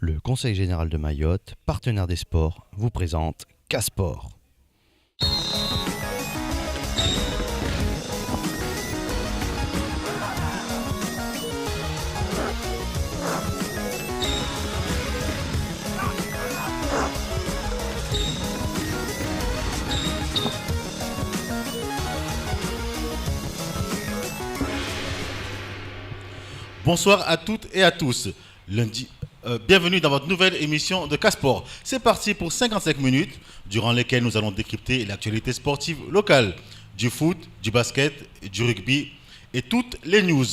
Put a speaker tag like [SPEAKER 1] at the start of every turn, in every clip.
[SPEAKER 1] Le Conseil général de Mayotte, partenaire des sports, vous présente K-Sport.
[SPEAKER 2] Bonsoir à toutes et à tous. Bienvenue dans votre nouvelle émission de K-Sport. C'est parti pour 55 minutes, durant lesquelles nous allons décrypter l'actualité sportive locale, du foot, du basket, du rugby et toutes les news.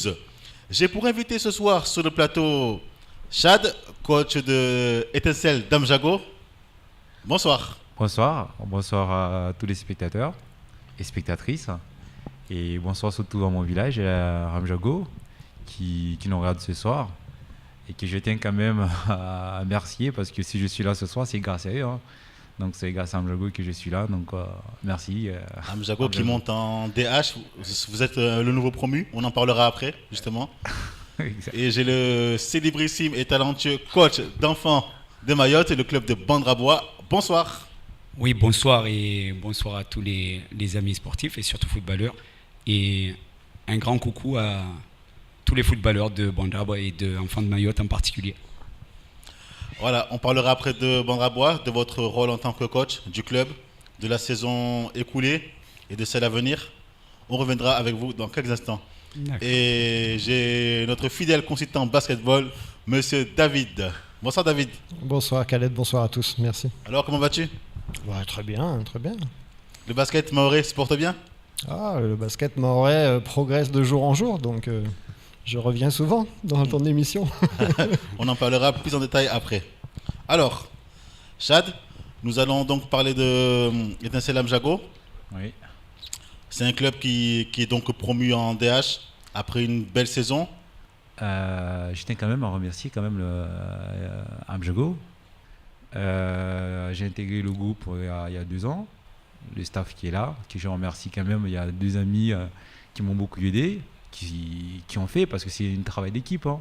[SPEAKER 2] J'ai pour invité ce soir sur le plateau Chad, coach de Étincelle d'Amjago. Bonsoir.
[SPEAKER 3] Bonsoir à tous les spectateurs et spectatrices. Et bonsoir surtout à mon village, à Amjago, qui nous regarde ce soir. Et que je tiens quand même à remercier parce que si je suis là ce soir, c'est grâce à eux. Hein. Donc c'est grâce à Amjago que je suis là. Donc merci.
[SPEAKER 2] Amjago qui monte en DH. Vous êtes le nouveau promu. On en parlera après, justement. Et j'ai le célébrissime et talentueux coach d'enfants de Mayotte et le club de Bandrabois. Bonsoir.
[SPEAKER 4] Oui, bonsoir et bonsoir à tous les amis sportifs et surtout footballeurs. Et un grand coucou à tous les footballeurs de Bandrabois et de Enfants de Mayotte en particulier.
[SPEAKER 2] Voilà, on parlera après de Bandrabois, de votre rôle en tant que coach du club, de la saison écoulée et de celle à venir. On reviendra avec vous dans quelques instants. D'accord. Et j'ai notre fidèle consultant basketball, monsieur David. Bonsoir David.
[SPEAKER 5] Bonsoir Khaled, bonsoir à tous, merci.
[SPEAKER 2] Alors comment vas-tu ?
[SPEAKER 5] Ouais, très bien, très bien.
[SPEAKER 2] Le basket mahorais se porte bien ?
[SPEAKER 5] Le basket mahorais progresse de jour en jour, donc je reviens souvent dans ton émission.
[SPEAKER 2] On en parlera plus en détail après. Alors, Chad, nous allons donc parler de Étincelle Amjago.
[SPEAKER 3] Oui.
[SPEAKER 2] C'est un club qui est donc promu en DH après une belle saison.
[SPEAKER 3] Je tiens quand même à remercier quand même Amjago. J'ai intégré le groupe il y a 2 ans. Le staff qui est là, que je remercie quand même. Il y a 2 amis qui m'ont beaucoup aidé, qui ont fait, parce que c'est un travail d'équipe. Hein.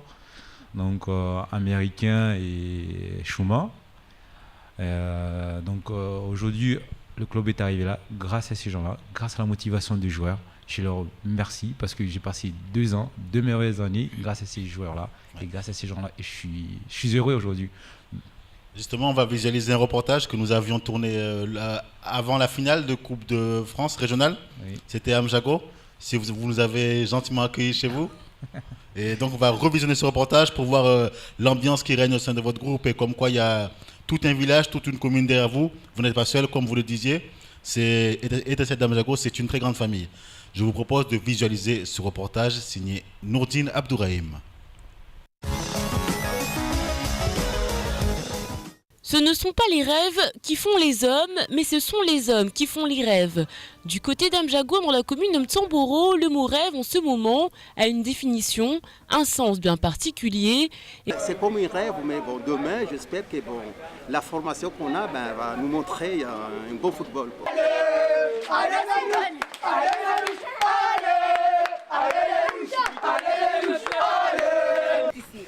[SPEAKER 3] Donc, Américain et Chouma. Aujourd'hui, le club est arrivé là grâce à ces gens-là, grâce à la motivation des joueurs. Je leur remercie parce que j'ai passé 2 ans, 2 merveilleuses années grâce à ces joueurs-là et grâce à ces gens-là. Et je suis heureux aujourd'hui.
[SPEAKER 2] Justement, on va visualiser un reportage que nous avions tourné avant la finale de Coupe de France régionale. Oui. C'était à Amjago. Si vous nous avez gentiment accueillis chez vous. Et donc, on va revisionner ce reportage pour voir l'ambiance qui règne au sein de votre groupe et comme quoi il y a tout un village, toute une commune derrière vous. Vous n'êtes pas seul, comme vous le disiez. C'est Étincelle d'Amjago, c'est une très grande famille. Je vous propose de visualiser ce reportage signé Nourdine Abdourahim.
[SPEAKER 6] Ce ne sont pas les rêves qui font les hommes, mais ce sont les hommes qui font les rêves. Du côté d'Amjago, dans la commune de Mtsamboro, le mot rêve en ce moment a une définition, un sens bien particulier.
[SPEAKER 7] C'est comme un rêve, mais bon, demain, j'espère que la formation qu'on a va nous montrer un beau football. Quoi.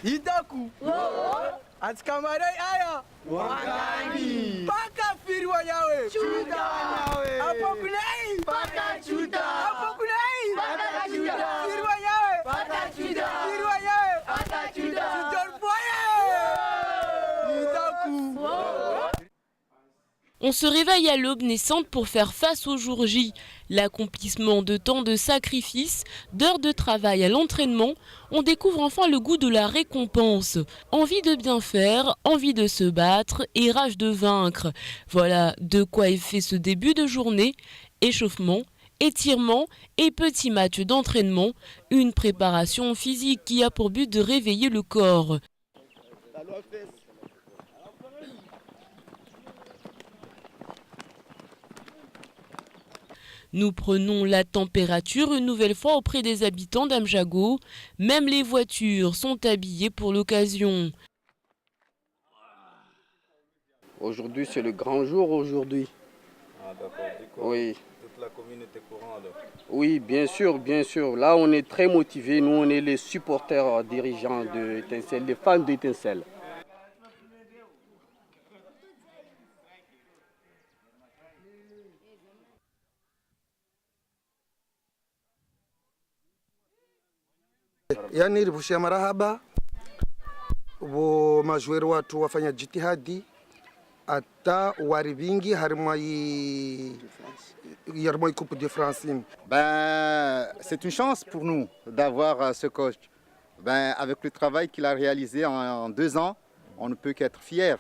[SPEAKER 8] Hidaku. Atkamadai aya. Wakani. Paka firwa yawe. Chuda yawe. Apokunai. Paka chuda. Apokunai. Paka chuda. Firwa yawe. Paka chuda. Firwa yawe. Paka chuda. Tudorfoye. Hidaku.
[SPEAKER 6] On se réveille à l'aube naissante pour faire face au jour J. L'accomplissement de tant de sacrifices, d'heures de travail à l'entraînement, on découvre enfin le goût de la récompense. Envie de bien faire, envie de se battre et rage de vaincre. Voilà de quoi est fait ce début de journée. Échauffement, étirement et petit match d'entraînement. Une préparation physique qui a pour but de réveiller le corps. Nous prenons la température une nouvelle fois auprès des habitants d'Amjago. Même les voitures sont habillées pour l'occasion.
[SPEAKER 7] Aujourd'hui, c'est le grand jour aujourd'hui.
[SPEAKER 9] Ah d'accord.
[SPEAKER 7] Oui.
[SPEAKER 9] Toute la commune était courante alors.
[SPEAKER 7] Oui, bien sûr, bien sûr. Là, on est très motivés. Nous, on est les supporters dirigeants de Étincelle, les fans d'Étincelle.
[SPEAKER 10] Yani rivushia marahaba bo majueri watu wafanya jitihadi ata wari vingi harimo Coupe de France.
[SPEAKER 11] C'est une chance pour nous d'avoir ce coach. Avec le travail qu'il a réalisé en 2 ans, on ne peut qu'être fiers.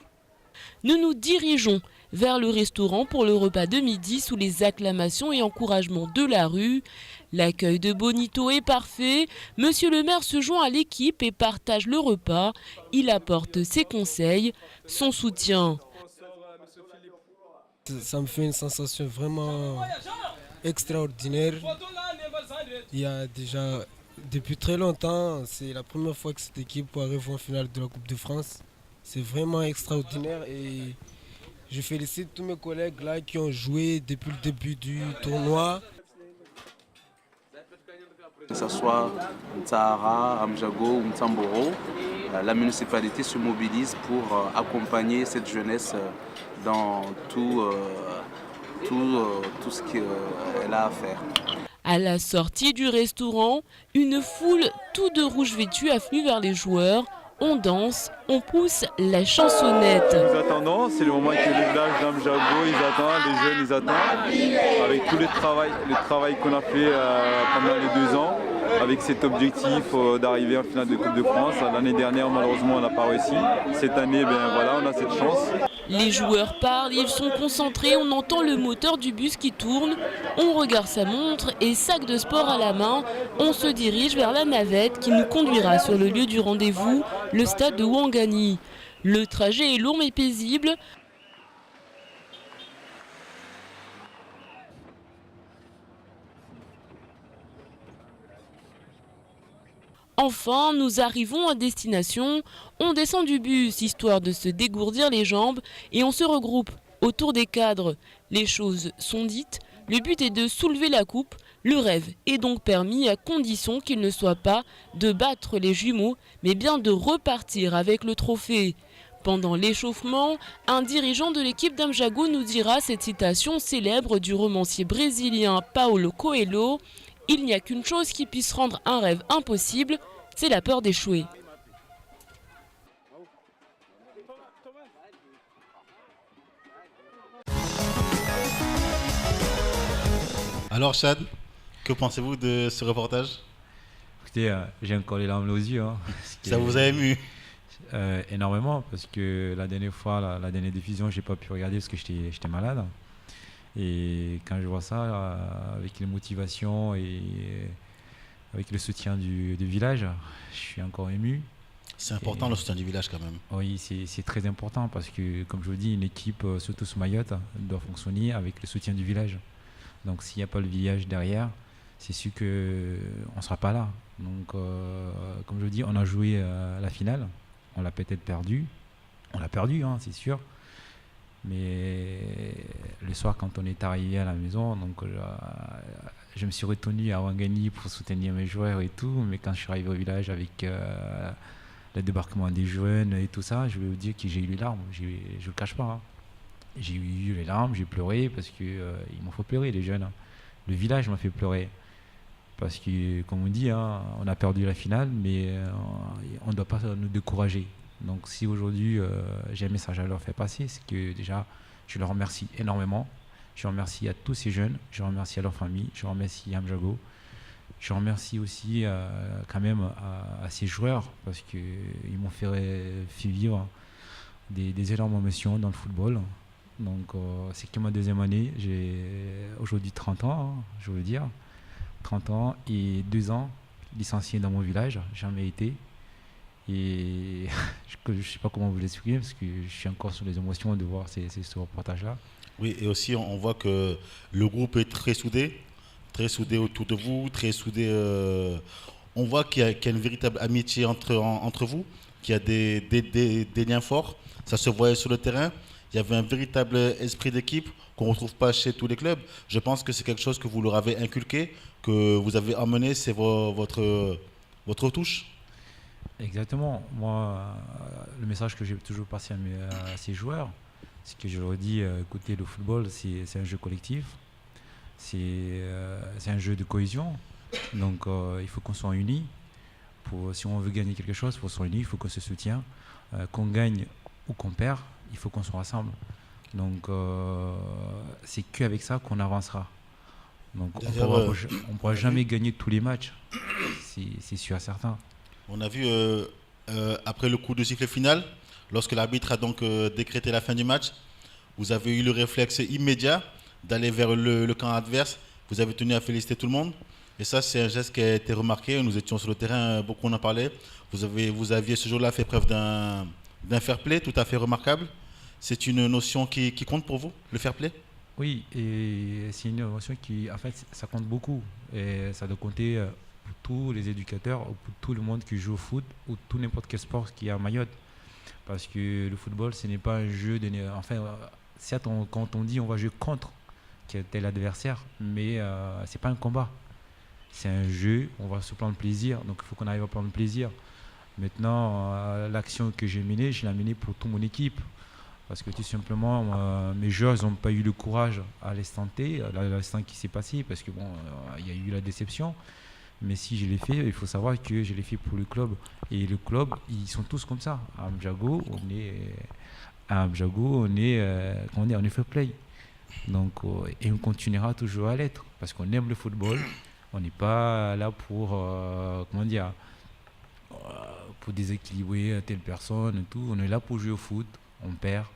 [SPEAKER 6] Nous nous dirigeons vers le restaurant pour le repas de midi sous les acclamations et encouragements de la rue. L'accueil de Bonito est parfait. Monsieur le maire se joint à l'équipe et partage le repas. Il apporte ses conseils, son soutien.
[SPEAKER 12] Ça me fait une sensation vraiment extraordinaire. Il y a déjà, depuis très longtemps, c'est la première fois que cette équipe arrive en finale de la Coupe de France. C'est vraiment extraordinaire et je félicite tous mes collègues là qui ont joué depuis le début du tournoi.
[SPEAKER 13] Que ce soit Ntahara, Amjago ou Mtamboro, la municipalité se mobilise pour accompagner cette jeunesse dans tout ce qu'elle a à faire.
[SPEAKER 6] À la sortie du restaurant, une foule tout de rouge vêtue afflue vers les joueurs. On danse, on pousse la chansonnette.
[SPEAKER 14] Nous attendons, c'est le moment que le village d'Amjago, ils attendent, les jeunes, ils attendent. Avec tout le travail qu'on a fait pendant les 2 ans, avec cet objectif d'arriver en finale de Coupe de France. L'année dernière, malheureusement, on n'a pas réussi. Cette année, voilà, on a cette chance.
[SPEAKER 6] Les joueurs parlent, ils sont concentrés, on entend le moteur du bus qui tourne, on regarde sa montre et sac de sport à la main, on se dirige vers la navette qui nous conduira sur le lieu du rendez-vous, le stade de Ouangani. Le trajet est long mais paisible. Enfin, nous arrivons à destination, on descend du bus histoire de se dégourdir les jambes et on se regroupe autour des cadres. Les choses sont dites, le but est de soulever la coupe, le rêve est donc permis à condition qu'il ne soit pas de battre les jumeaux, mais bien de repartir avec le trophée. Pendant l'échauffement, un dirigeant de l'équipe d'Amjago nous dira cette citation célèbre du romancier brésilien Paulo Coelho. Il n'y a qu'une chose qui puisse rendre un rêve impossible, c'est la peur d'échouer.
[SPEAKER 2] Alors Chad, que pensez-vous de ce reportage?
[SPEAKER 3] Écoutez, j'ai encore les larmes aux yeux.
[SPEAKER 2] Ça vous a ému?
[SPEAKER 3] Énormément, parce que la dernière fois, la dernière diffusion, j'ai pas pu regarder parce que j'étais malade. Et quand je vois ça, avec les motivations et avec le soutien du village, je suis encore ému.
[SPEAKER 2] C'est important le soutien du village quand même.
[SPEAKER 3] Oui, c'est très important parce que, comme je vous dis, une équipe, surtout sous Mayotte, doit fonctionner avec le soutien du village. Donc s'il n'y a pas le village derrière, c'est sûr qu'on ne sera pas là. Donc, comme je vous dis, on a joué la finale, on l'a peut-être perdu. On l'a perdu, hein, c'est sûr. Mais le soir, quand on est arrivé à la maison, donc je me suis retenu à Ouangani pour soutenir mes joueurs et tout. Mais quand je suis arrivé au village avec le débarquement des jeunes et tout ça, je vais vous dire que j'ai eu les larmes. Je ne le cache pas. Hein. J'ai eu les larmes, j'ai pleuré parce qu'il m'en faut pleurer, les jeunes. Hein. Le village m'a fait pleurer. Parce que, comme on dit, hein, on a perdu la finale, mais on ne doit pas nous décourager. Donc si aujourd'hui j'ai un message à leur faire passer, c'est que déjà je leur remercie énormément. Je remercie à tous ces jeunes, je remercie à leur famille, je remercie à Amjago. Je remercie aussi quand même à ces joueurs parce qu'ils m'ont fait vivre des énormes émotions dans le football. Donc c'est que ma 2e année, j'ai aujourd'hui 30 ans, hein, je veux dire. 30 ans et 2 ans licencié dans mon village, jamais été. Et je ne sais pas comment vous l'expliquer parce que je suis encore sur les émotions de voir ce reportage-là.
[SPEAKER 2] Oui, et aussi on voit que le groupe est très soudé autour de vous, très soudé. On voit qu'il y a une véritable amitié entre vous, qu'il y a des liens forts. Ça se voyait sur le terrain. Il y avait un véritable esprit d'équipe qu'on ne retrouve pas chez tous les clubs. Je pense que c'est quelque chose que vous leur avez inculqué, que vous avez emmené, c'est votre touche.
[SPEAKER 3] Exactement. Moi, le message que j'ai toujours passé à ces joueurs, c'est que je leur dis, écoutez, le football, c'est un jeu collectif, c'est un jeu de cohésion. Donc, il faut qu'on soit unis. Si on veut gagner quelque chose, il faut se réunir, il faut qu'on se soutienne. Qu'on gagne ou qu'on perd, il faut qu'on se rassemble. Donc, c'est qu'avec ça qu'on avancera. Donc, on ne pourra jamais gagner tous les matchs. C'est sûr et certain.
[SPEAKER 2] On a vu, après le coup de sifflet final, lorsque l'arbitre a donc décrété la fin du match, vous avez eu le réflexe immédiat d'aller vers le camp adverse. Vous avez tenu à féliciter tout le monde. Et ça, c'est un geste qui a été remarqué. Nous étions sur le terrain, beaucoup en parlaient. Vous aviez ce jour-là fait preuve d'un fair play tout à fait remarquable. C'est une notion qui compte pour vous, le fair play?
[SPEAKER 3] Oui, et c'est une notion qui, en fait, ça compte beaucoup. Et ça doit compter pour tous les éducateurs, ou pour tout le monde qui joue au foot, ou tout n'importe quel sport qui est à Mayotte. Parce que le football, ce n'est pas un jeu de... Enfin, certes, quand on dit on va jouer contre tel adversaire, mais ce n'est pas un combat. C'est un jeu, on va se prendre plaisir, donc il faut qu'on arrive à prendre plaisir. Maintenant, l'action que j'ai menée, je l'ai menée pour toute mon équipe. Parce que tout simplement, mes joueurs n'ont pas eu le courage à l'instant T, à l'instant qui s'est passé, parce que bon, il y a eu la déception. Mais si je l'ai fait, il faut savoir que je l'ai fait pour le club. Et le club, ils sont tous comme ça. À Amjago, on est fair play. Donc, et on continuera toujours à l'être, parce qu'on aime le football. On n'est pas là pour, pour déséquilibrer telle personne et tout. On est là pour jouer au foot. On perd.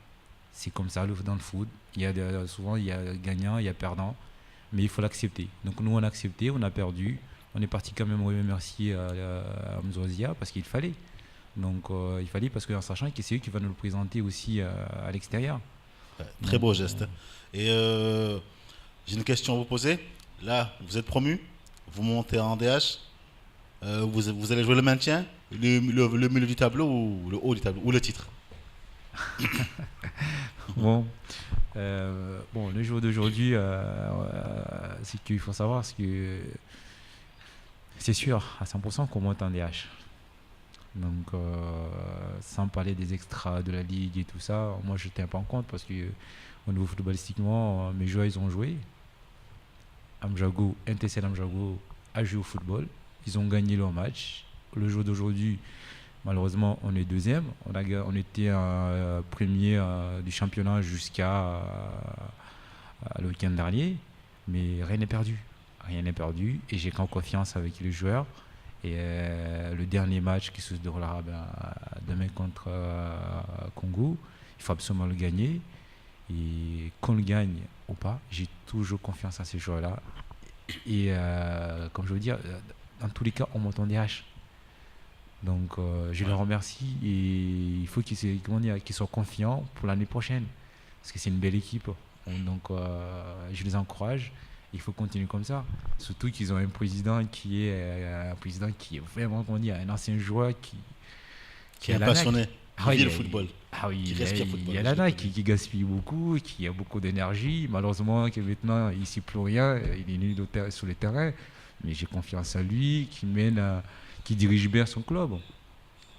[SPEAKER 3] C'est comme ça dans le foot. Souvent, il y a gagnant, il y a perdant. Mais il faut l'accepter. Donc, nous, on a accepté, on a perdu. On est parti quand même remercier à Mzouazia parce qu'il fallait. Donc, il fallait parce qu'en sachant que c'est eux qui vont nous le présenter aussi à l'extérieur.
[SPEAKER 2] Très beau geste. Et j'ai une question à vous poser. Là, vous êtes promu. Vous montez en DH, vous allez jouer le maintien, le milieu du tableau ou le haut du tableau, ou le titre?
[SPEAKER 3] Le jour d'aujourd'hui, c'est qu'il faut savoir, c'est sûr à 100% qu'on monte en DH. Donc, sans parler des extras de la ligue et tout ça, moi je ne tiens pas en compte parce qu'au niveau footballistiquement, mes joueurs ils ont joué. Amjago, NTCL Amjago a joué au football. Ils ont gagné leur match. Le jour d'aujourd'hui, malheureusement, on est deuxième. On était premier du championnat jusqu'à le week-end dernier. Mais rien n'est perdu. Rien n'est perdu. Et j'ai grande confiance avec les joueurs. Et le dernier match qui se déroulera demain contre Congo, il faut absolument le gagner. Et qu'on le gagne ou pas, j'ai toujours confiance à ces joueurs-là. Et comme je veux dire, dans tous les cas, on monte en DH. Donc je les remercie et il faut qu'ils soient confiants pour l'année prochaine. Parce que c'est une belle équipe. Donc je les encourage. Il faut continuer comme ça. Surtout qu'ils ont un président qui est vraiment, un ancien joueur
[SPEAKER 2] qui est passionné.
[SPEAKER 3] Il y a
[SPEAKER 2] le football.
[SPEAKER 3] Il y a Lana qui gaspille beaucoup, qui a beaucoup d'énergie. Malheureusement, maintenant, il ne sait plus rien. Il est né sur les terrains. Mais j'ai confiance en lui, qui dirige bien son club.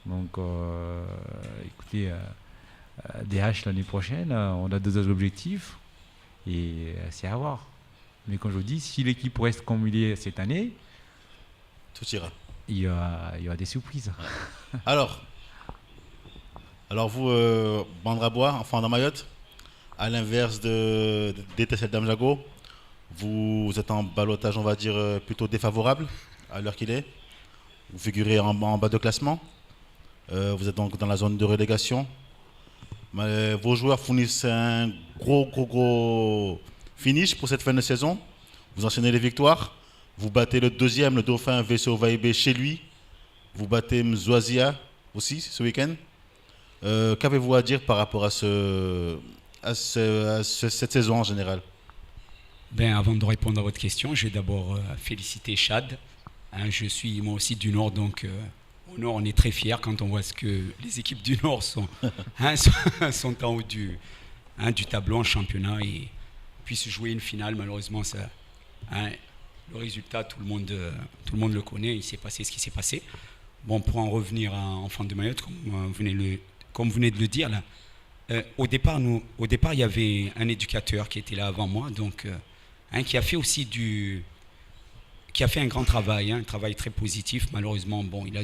[SPEAKER 3] Donc, écoutez, DH l'année prochaine, on a 2 objectifs. Et c'est à voir. Mais comme je vous dis, si l'équipe reste comme il est cette année,
[SPEAKER 2] tout ira.
[SPEAKER 3] Il y aura des surprises.
[SPEAKER 2] Alors vous, Bandrabois, enfant de Mayotte, à l'inverse des TCL d'Amjago, vous êtes en ballottage, on va dire, plutôt défavorable à l'heure qu'il est. Vous figurez en bas de classement. Vous êtes donc dans la zone de relégation. Mais vos joueurs fournissent un gros finish pour cette fin de saison. Vous enchaînez les victoires. Vous battez le deuxième, le dauphin VCO Vaibé chez lui. Vous battez Mzouazia aussi ce week-end. Qu'avez-vous à dire par rapport à cette saison en général?
[SPEAKER 4] Avant de répondre à votre question, je vais d'abord féliciter Chad. Je suis moi aussi du Nord, donc au Nord, on est très fiers quand on voit ce que les équipes du Nord sont en haut du tableau en championnat et puissent jouer une finale. Malheureusement, le résultat, tout le monde le connaît. Il s'est passé ce qui s'est passé. Bon, pour en revenir à Enfants de Mayotte, comme vous venez de le dire, là, au départ, il y avait un éducateur qui était là avant moi, donc qui a fait aussi qui a fait un grand travail, un travail très positif. Malheureusement, bon, il a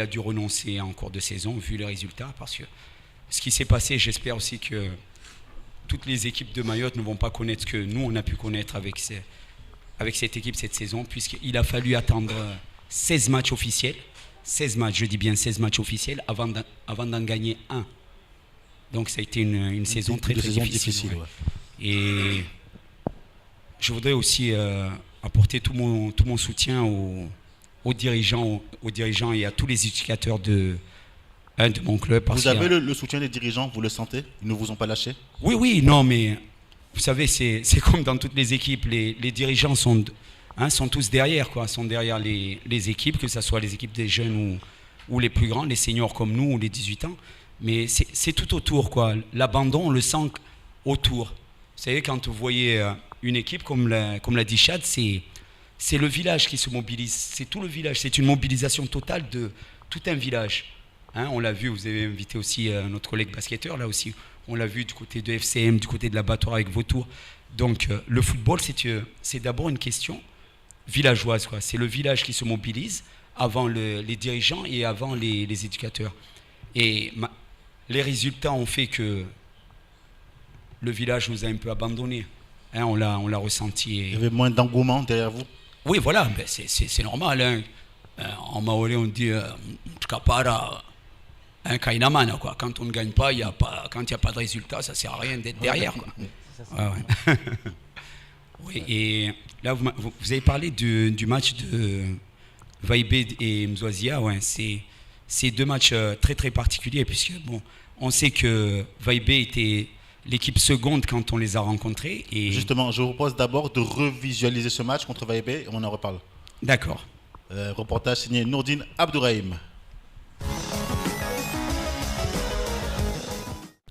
[SPEAKER 4] dû renoncer en cours de saison vu les résultats, parce que ce qui s'est passé, j'espère aussi que toutes les équipes de Mayotte ne vont pas connaître ce que nous, on a pu connaître avec cette équipe cette saison, puisqu'il a fallu attendre 16 matchs officiels, 16 matchs, je dis bien 16 matchs officiels, avant d'en gagner un. Donc ça a été une saison très difficile. Ouais. Et je voudrais aussi apporter tout mon soutien aux dirigeants et à tous les éducateurs de mon club.
[SPEAKER 2] Vous avez le soutien des dirigeants, vous le sentez? Ils ne vous ont pas lâché?
[SPEAKER 4] Oui, non, mais vous savez, c'est comme dans toutes les équipes, les dirigeants sont tous derrière, sont derrière les équipes, que ce soit les équipes des jeunes ou les plus grands, les seniors comme nous ou les 18 ans. Mais c'est tout autour, quoi. L'abandon, on le sent autour. Vous savez, quand vous voyez une équipe, comme l'a dit Chad, c'est le village qui se mobilise. C'est tout le village. C'est une mobilisation totale de tout un village. On l'a vu, vous avez invité aussi notre collègue basketteur, là aussi. On l'a vu du côté de FCM, du côté de l'abattoir avec Vautour. Donc, le football, c'est d'abord une question villageoise, quoi. C'est le village qui se mobilise avant les dirigeants et avant les éducateurs. Et les résultats ont fait que le village nous a un peu abandonnés. On l'a ressenti.
[SPEAKER 2] Il y avait moins d'engouement derrière vous?
[SPEAKER 4] Oui, voilà, ben c'est normal. En maoré, on dit un kainamana, quoi. Quand on ne gagne pas, quand il n'y a pas de résultat, ça ne sert à rien d'être derrière, quoi. Ouais. Oui, et là, vous avez parlé du match de Vaibé et Mzouazia. Ouais, c'est deux matchs très très particuliers, puisque bon, on sait que Vaibé était l'équipe seconde quand on les a rencontrés. Et
[SPEAKER 2] justement, je vous propose d'abord de revisualiser ce match contre Vaibé et on en reparle.
[SPEAKER 4] D'accord.
[SPEAKER 2] Reportage signé Nourdine Abdourahim.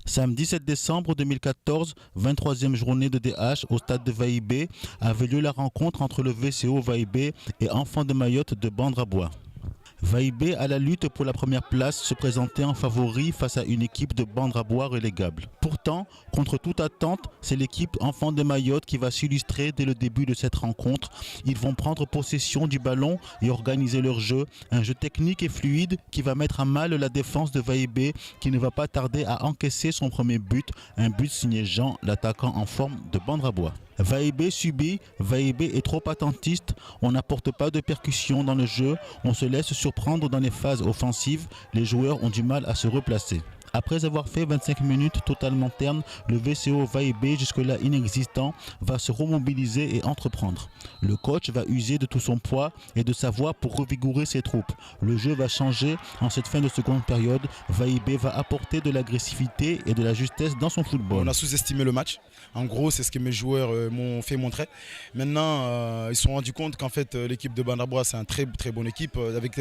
[SPEAKER 2] Samedi 7 décembre 2014, 23e journée de DH au stade de Vaibé, avait lieu la rencontre entre le VCO Vaibé et Enfants de Mayotte de Bandrabois. Vaibé, à la lutte pour la première place, se présentait en favori face à une équipe de Bandrabois relégable. Pourtant, contre toute attente, c'est l'équipe Enfants de Mayotte qui va s'illustrer dès le début de cette rencontre. Ils vont prendre possession du ballon et organiser leur jeu, un jeu technique et fluide qui va mettre à mal la défense de Vaibé, qui ne va pas tarder à encaisser son premier but, un but signé Jean, l'attaquant en forme de Bandrabois. Vaibé subit, Vaibé est trop attentiste, on n'apporte pas de percussion dans le jeu, on se laisse surprendre dans les phases offensives, les joueurs ont du mal à se replacer. Après avoir fait 25 minutes totalement ternes, le VCO Vaibé, jusque-là inexistant, va se remobiliser et entreprendre. Le coach va user de tout son poids et de sa voix pour revigorer ses troupes. Le jeu va changer en cette fin de seconde période. Vaibé va apporter de l'agressivité et de la justesse dans son football.
[SPEAKER 15] On a sous-estimé le match. En gros, c'est ce que mes joueurs m'ont fait montrer. Maintenant, ils se sont rendus compte qu'en fait, l'équipe de Bandrabois, c'est une très, très bonne équipe avec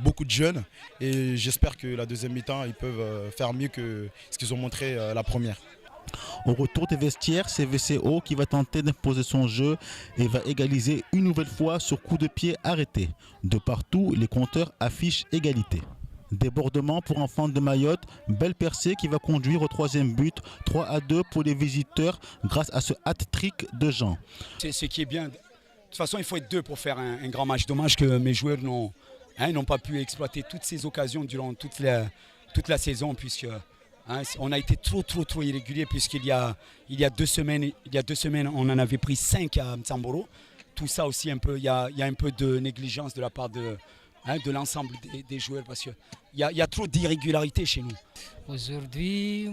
[SPEAKER 15] beaucoup de jeunes. Et j'espère que la deuxième mi-temps, ils peuvent faire mieux que ce qu'ils ont montré la première.
[SPEAKER 2] Au retour des vestiaires, c'est VCO qui va tenter d'imposer son jeu et va égaliser une nouvelle fois sur coup de pied arrêté. De partout, les compteurs affichent égalité. Débordement pour Enfants de Mayotte, belle percée qui va conduire au troisième but, 3-2 pour les visiteurs grâce à ce hat-trick de Jean.
[SPEAKER 4] C'est ce qui est bien. De toute façon, il faut être deux pour faire un grand match. Dommage que mes joueurs n'ont pas pu exploiter toutes ces occasions durant toute la saison, puisque on a été trop irrégulier, puisqu'il y a 2 semaines, on en avait pris 5 à Mtsamboro. Tout ça aussi, il y a un peu de négligence de la part de l'ensemble des joueurs, parce qu'il y a trop d'irrégularité chez nous.
[SPEAKER 16] Aujourd'hui,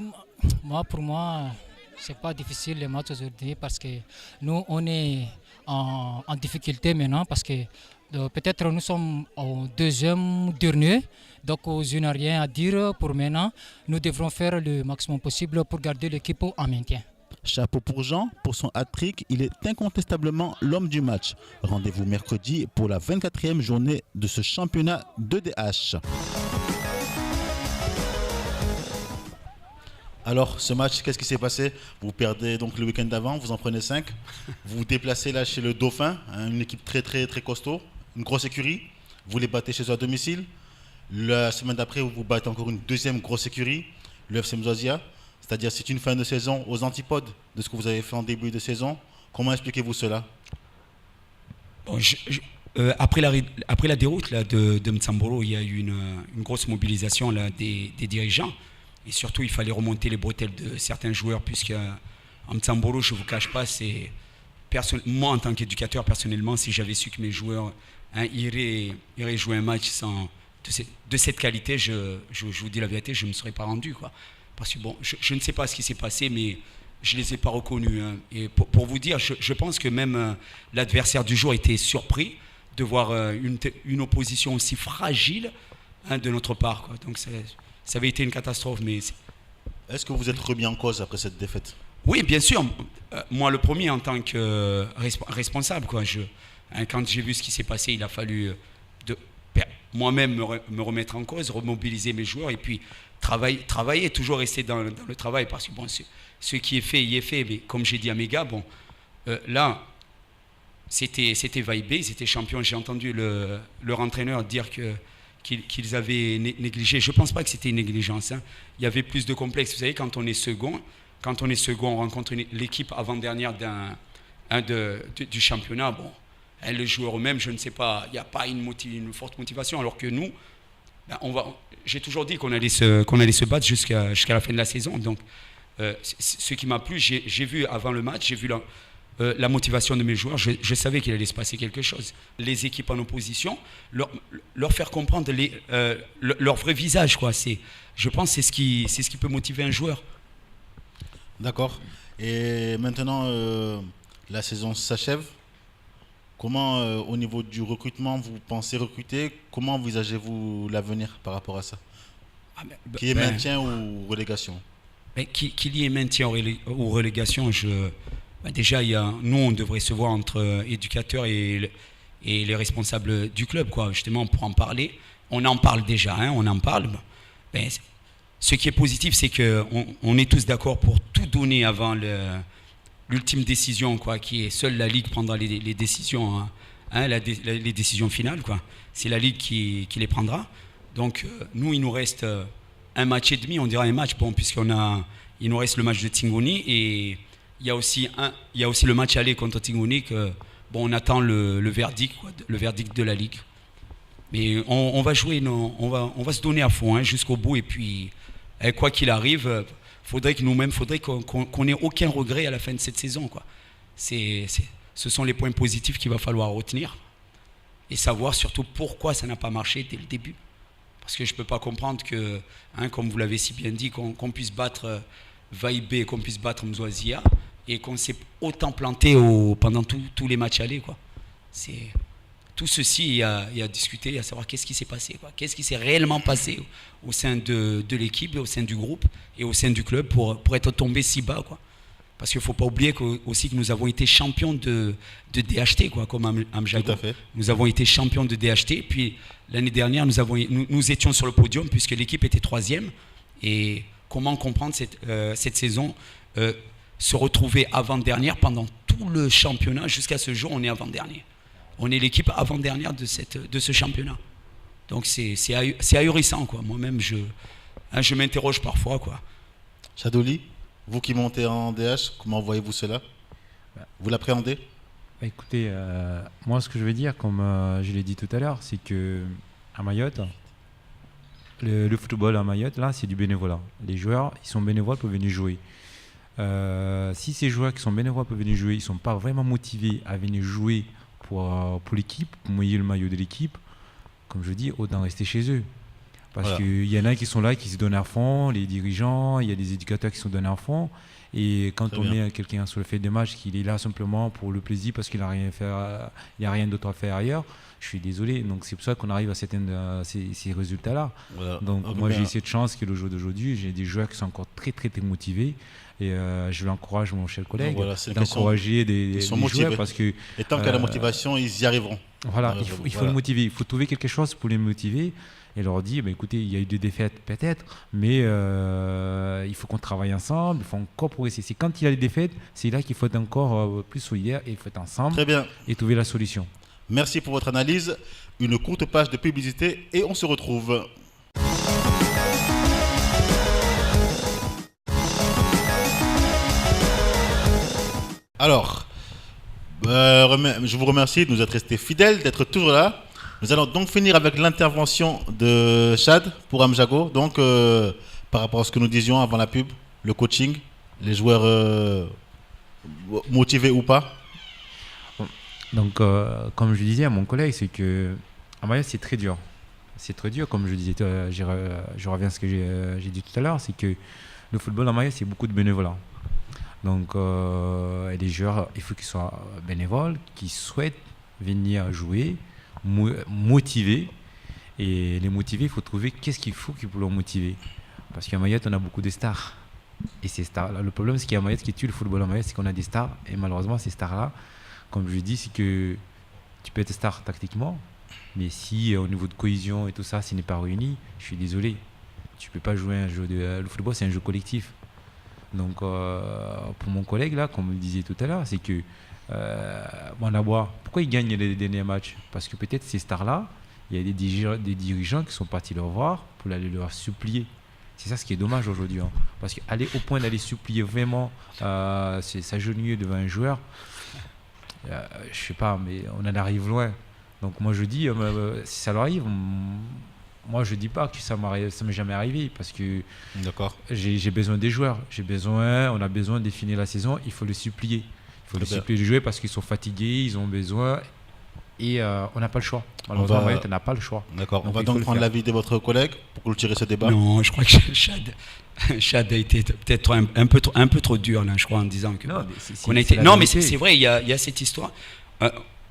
[SPEAKER 16] pour moi, c'est pas difficile le match aujourd'hui, parce que nous, on est en difficulté maintenant, parce que peut-être nous sommes au deuxième dernier, donc je n'ai rien à dire pour maintenant. Nous devrons faire le maximum possible pour garder l'équipe en maintien.
[SPEAKER 2] Chapeau pour Jean, pour son hat-trick, il est incontestablement l'homme du match. Rendez-vous mercredi pour la 24e journée de ce championnat de DH. Alors, ce match, qu'est-ce qui s'est passé? Vous perdez donc le week-end d'avant, vous en prenez 5. Vous vous déplacez là chez le Dauphin, une équipe très très très costaud, une grosse écurie. Vous les battez chez eux à domicile. La semaine d'après, vous battez encore une deuxième grosse écurie, le FC Mzouazia. C'est-à-dire c'est une fin de saison aux antipodes de ce que vous avez fait en début de saison. Comment expliquez-vous cela?
[SPEAKER 4] Bon, après la déroute là, de Mtsamboro, il y a eu une grosse mobilisation là, des dirigeants. Et surtout, il fallait remonter les bretelles de certains joueurs, puisque en Mtsamboro, je ne vous cache pas, moi, en tant qu'éducateur, personnellement, si j'avais su que mes joueurs iraient jouer un match de cette qualité, je vous dis la vérité, je ne me serais pas rendu, quoi. Parce que bon, je ne sais pas ce qui s'est passé, mais je ne les ai pas reconnus. Hein. Et pour vous dire, je pense que même l'adversaire du jour était surpris de voir une opposition aussi fragile, hein, de notre part, quoi. Donc ça avait été une catastrophe. Mais
[SPEAKER 2] est-ce que vous êtes remis en cause après cette défaite?
[SPEAKER 4] Oui, bien sûr. Moi, le premier, en tant que responsable, quoi. Quand j'ai vu ce qui s'est passé, il a fallu moi-même me remettre en cause, remobiliser mes joueurs et puis travailler, toujours rester dans le travail, parce que bon, ce qui est fait, il est fait. Mais comme j'ai dit à mes gars, bon, là, c'était vibé, ils étaient champions. J'ai entendu leur entraîneur dire qu'ils avaient négligé. Je ne pense pas que c'était une négligence, hein. Il y avait plus de complexe. Vous savez, quand on est second, on rencontre l'équipe avant-dernière du championnat. Bon, le joueur eux-mêmes, je ne sais pas, il n'y a pas une forte motivation. Alors que nous, j'ai toujours dit qu'on allait se battre jusqu'à la fin de la saison. Donc, ce qui m'a plu, j'ai vu avant le match, j'ai vu la motivation de mes joueurs. Je savais qu'il allait se passer quelque chose. Les équipes en opposition, leur faire comprendre leur vrai visage, quoi. Je pense que c'est ce qui peut motiver un joueur.
[SPEAKER 2] D'accord. Et maintenant, la saison s'achève. Comment, au niveau du recrutement, vous pensez recruter? Comment envisagez-vous l'avenir par rapport à ça? Qu'il y ait maintien ou relégation?
[SPEAKER 4] Qu'il y ait maintien ou relégation, déjà, nous, on devrait se voir entre éducateurs et les responsables du club, quoi, justement, pour en parler. On en parle déjà, hein, on en parle. Ce qui est positif, c'est qu'on est tous d'accord pour tout donner avant l'ultime décision, quoi, qui est seule la Ligue prendra les décisions, hein, les décisions finales, quoi. C'est la Ligue qui les prendra. Donc, nous, il nous reste un match et demi, on dira un match, bon, il nous reste le match de Tingoni et il y a aussi le match aller contre Tingoni que, bon, on attend le verdict, quoi, le verdict de la Ligue. Mais on va jouer, on va se donner à fond, hein, jusqu'au bout. Et puis, quoi qu'il arrive, faudrait qu'on n'ait aucun regret à la fin de cette saison, quoi. Ce sont les points positifs qu'il va falloir retenir et savoir surtout pourquoi ça n'a pas marché dès le début. Parce que je ne peux pas comprendre que, hein, comme vous l'avez si bien dit, qu'on puisse battre Vaibé, qu'on puisse battre Mzouazia et qu'on s'est autant planté pendant tous les matchs allés, quoi. Tout ceci, il y a discuter, il y a savoir qu'est-ce qui s'est passé, quoi. Qu'est-ce qui s'est réellement passé au sein de l'équipe, au sein du groupe et au sein du club pour être tombé si bas, quoi. Parce qu'il ne faut pas oublier aussi que nous avons été champions de DHT, quoi, comme Amjago.
[SPEAKER 2] Tout à fait.
[SPEAKER 4] Nous avons été champions de DHT. Puis l'année dernière, nous étions sur le podium puisque l'équipe était 3e. Et comment comprendre cette saison se retrouver avant-dernière pendant tout le championnat? Jusqu'à ce jour, on est avant-dernier. On est l'équipe avant-dernière de ce championnat. Donc c'est ahurissant, quoi. Moi-même, je m'interroge parfois, quoi.
[SPEAKER 2] Chadoli, vous qui montez en DH, comment voyez-vous cela? Vous l'appréhendez?
[SPEAKER 3] Écoutez, moi ce que je veux dire, comme je l'ai dit tout à l'heure, c'est que à Mayotte, le football à Mayotte, là, c'est du bénévolat. Les joueurs, ils sont bénévoles pour venir jouer. Si ces joueurs qui sont bénévoles pour venir jouer, ils ne sont pas vraiment motivés à venir jouer pour l'équipe, pour mouiller le maillot de l'équipe, comme je dis, autant rester chez eux. Parce qu'il y en a qui sont là, qui se donnent à fond, les dirigeants, il y a des éducateurs qui se donnent à fond. Et quand on met quelqu'un sur le fait des matchs, qu'il est là simplement pour le plaisir parce qu'il n'a rien d'autre à faire ailleurs, je suis désolé. Donc c'est pour ça qu'on arrive à ces résultats-là. Voilà. Donc moi j'ai cette chance que le jour d'aujourd'hui, j'ai des joueurs qui sont encore très très très motivés. Et je l'encourage, mon cher collègue, d'encourager des joueurs parce que...
[SPEAKER 2] Et tant qu'il y a la motivation, ils y arriveront.
[SPEAKER 3] Voilà, il faut le motiver. Il faut trouver quelque chose pour les motiver. Et leur dire, écoutez, il y a eu des défaites peut-être, mais il faut qu'on travaille ensemble, il faut encore progresser. C'est quand il y a des défaites, c'est là qu'il faut être encore plus solidaire et il faut être ensemble.
[SPEAKER 2] Très bien.
[SPEAKER 3] Et trouver la solution.
[SPEAKER 2] Merci pour votre analyse. Une courte page de publicité et on se retrouve. Alors, Je vous remercie de nous être restés fidèles, d'être toujours là. Nous allons donc finir avec l'intervention de Chad pour Amjago. Donc, par rapport à ce que nous disions avant la pub, le coaching, les joueurs motivés ou pas.
[SPEAKER 3] Donc, comme je disais à mon collègue, c'est que à Mayotte, c'est très dur. C'est très dur, comme je disais, je reviens à ce que j'ai dit tout à l'heure, c'est que le football à Mayotte, c'est beaucoup de bénévolat. Donc, et les joueurs, il faut qu'ils soient bénévoles, qu'ils souhaitent venir jouer, motivés. Et les motiver, il faut trouver qu'est-ce qu'il faut pour les motiver. Parce qu'à Mayotte, on a beaucoup de stars. Et ces stars-là, le problème, c'est qu'à Mayotte, ce qui tue le football à Mayotte, c'est qu'on a des stars. Et malheureusement, ces stars-là, comme je dis, c'est que tu peux être star tactiquement, mais si au niveau de cohésion et tout ça, ce n'est pas réuni, je suis désolé. Tu ne peux pas jouer un jeu le football, c'est un jeu collectif. Donc, pour mon collègue, là, comme je disais tout à l'heure, c'est que Bandabois, pourquoi il gagne les derniers matchs? Parce que peut-être ces stars-là, il y a des dirigeants qui sont partis leur voir pour aller leur supplier. C'est ça ce qui est dommage aujourd'hui. Hein. Parce qu'aller au point d'aller supplier vraiment, c'est s'agenouiller devant un joueur, je sais pas, mais on en arrive loin. Donc moi je dis, si ça leur arrive, moi je dis pas que ça m'est jamais arrivé, parce que j'ai besoin des joueurs, on a besoin de finir la saison, il faut les supplier. Il faut les supplier de jouer parce qu'ils sont fatigués, ils ont besoin, et on n'a pas le choix. Malheureusement, on n'a pas le choix.
[SPEAKER 2] D'accord, on va donc prendre l'avis de votre collègue pour clôturer ce débat.
[SPEAKER 4] Non, je crois que Chad a été peut-être un peu trop dur, là, je crois, en disant que qu'on a été. Non, mais c'est vrai, il y a cette histoire.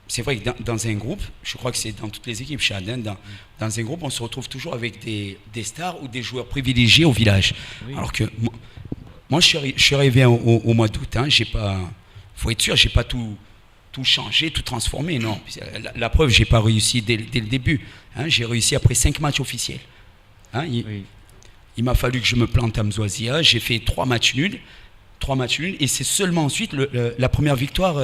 [SPEAKER 4] C'est vrai que dans un groupe, je crois que c'est dans toutes les équipes, Chad, hein, dans un groupe, on se retrouve toujours avec des stars ou des joueurs privilégiés au village. Oui. Alors que moi, je suis arrivé au mois d'août. Hein, faut être sûr, j'ai pas tout changé, tout transformé. Non, la preuve, j'ai pas réussi dès le début. Hein, j'ai réussi après 5 matchs officiels. Hein, il m'a fallu que je me plante à Mzouazia. J'ai fait 3 matchs nuls, et c'est seulement ensuite la première victoire.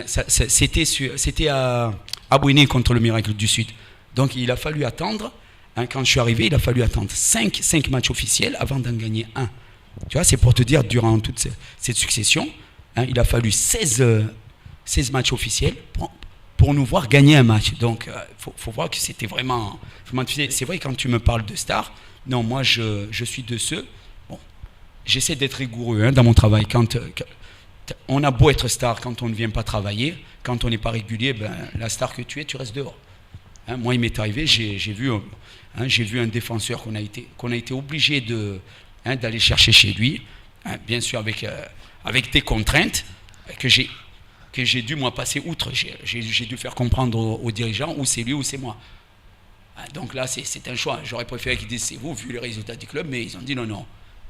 [SPEAKER 4] C'était à Bouéné contre le Miracle du Sud. Donc il a fallu attendre. Hein, quand je suis arrivé, il a fallu attendre 5 matchs officiels avant d'en gagner un. Tu vois, c'est pour te dire, durant toute cette succession, hein, il a fallu 16 matchs officiels pour nous voir gagner un match. Donc, faut voir que c'était vraiment difficile. C'est vrai, quand tu me parles de stars, non, moi, je suis de ceux... Bon, j'essaie d'être rigoureux, hein, dans mon travail. Quand on a beau être star, quand on ne vient pas travailler, quand on n'est pas régulier, ben, la star que tu es, tu restes dehors. Hein, moi, il m'est arrivé, j'ai vu un défenseur qu'on a été obligé d'aller chercher chez lui, hein, bien sûr avec des contraintes que j'ai dû moi passer outre. J'ai dû faire comprendre aux dirigeants ou c'est lui ou c'est moi. Donc là, c'est un choix. J'aurais préféré qu'ils disent c'est vous, vu les résultats du club, mais ils ont dit non,